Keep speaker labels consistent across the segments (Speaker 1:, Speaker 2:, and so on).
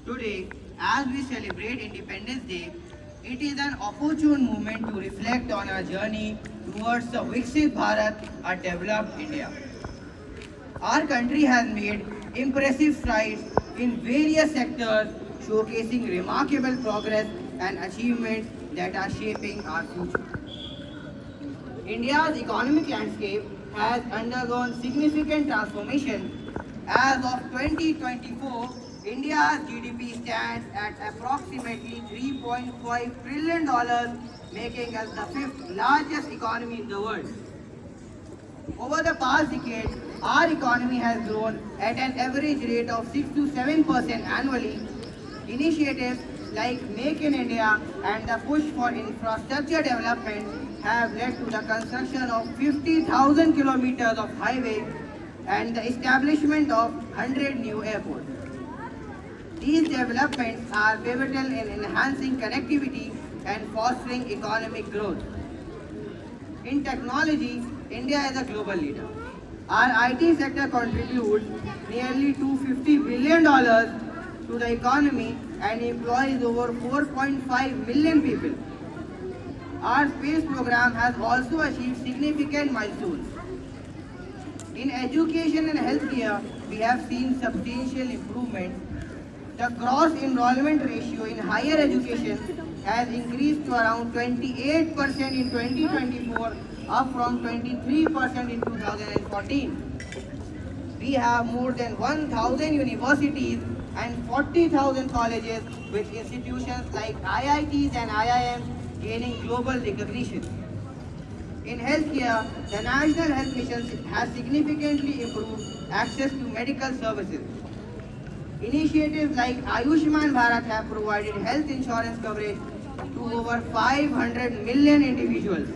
Speaker 1: Today, as we celebrate Independence Day, it is an opportune moment to reflect on our journey towards the Viksit Bharat, a developed India. Our country has made impressive strides in various sectors, showcasing remarkable progress and achievements that are shaping our future. India's economic landscape has undergone significant transformation. As of 2024, India's GDP stands at approximately $3.5 trillion, making us the fifth largest economy in the world. Over the past decade, our economy has grown at an average rate of 6 to 7% annually. Initiatives like Make in India and the push for infrastructure development have led to the construction of 50,000 kilometers of highway and the establishment of 100 new airports. These developments are pivotal in enhancing connectivity and fostering economic growth. In technology, India is a global leader. Our IT sector contributes nearly $250 billion to the economy and employs over 4.5 million people. Our space program has also achieved significant milestones. In education and healthcare, we have seen substantial improvement. The gross enrollment ratio in higher education has increased to around 28% in 2024, up from 23% in 2014. We have more than 1,000 universities and 40,000 colleges with institutions like IITs and IIMs gaining global recognition. In healthcare, the National Health Mission has significantly improved access to medical services. Initiatives like Ayushman Bharat have provided health insurance coverage to over 500 million individuals.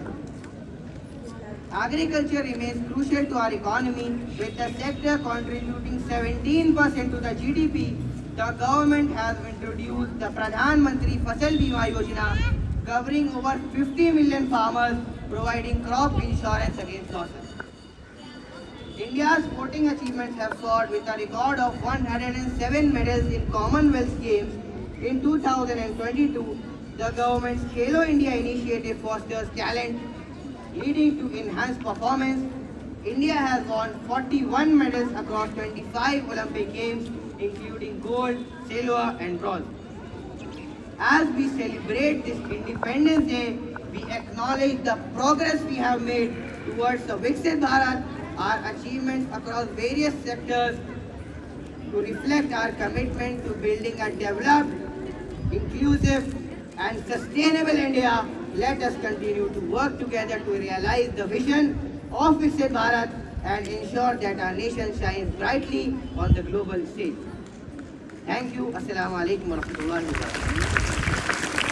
Speaker 1: Agriculture remains crucial to our economy, with the sector contributing 17% to the GDP. The government has introduced the Pradhan Mantri Fasal Bima Yojana, covering over 50 million farmers, providing crop insurance against losses. India's sporting achievements have soared with a record of 107 medals in Commonwealth Games. In 2022, the government's Khelo India initiative fosters talent, leading to enhanced performance. India has won 41 medals across 25 Olympic Games, including gold, silver, and bronze. As we celebrate this Independence Day, we acknowledge the progress we have made towards the Viksit Bharat, our achievements across various sectors to reflect our commitment to building a developed, inclusive, and sustainable India. Let us continue to work together to realize the vision of Viksit Bharat and ensure that our nation shines brightly on the global stage. Thank you. Assalamu alaikum wa rahmatullahi wa barakatuh.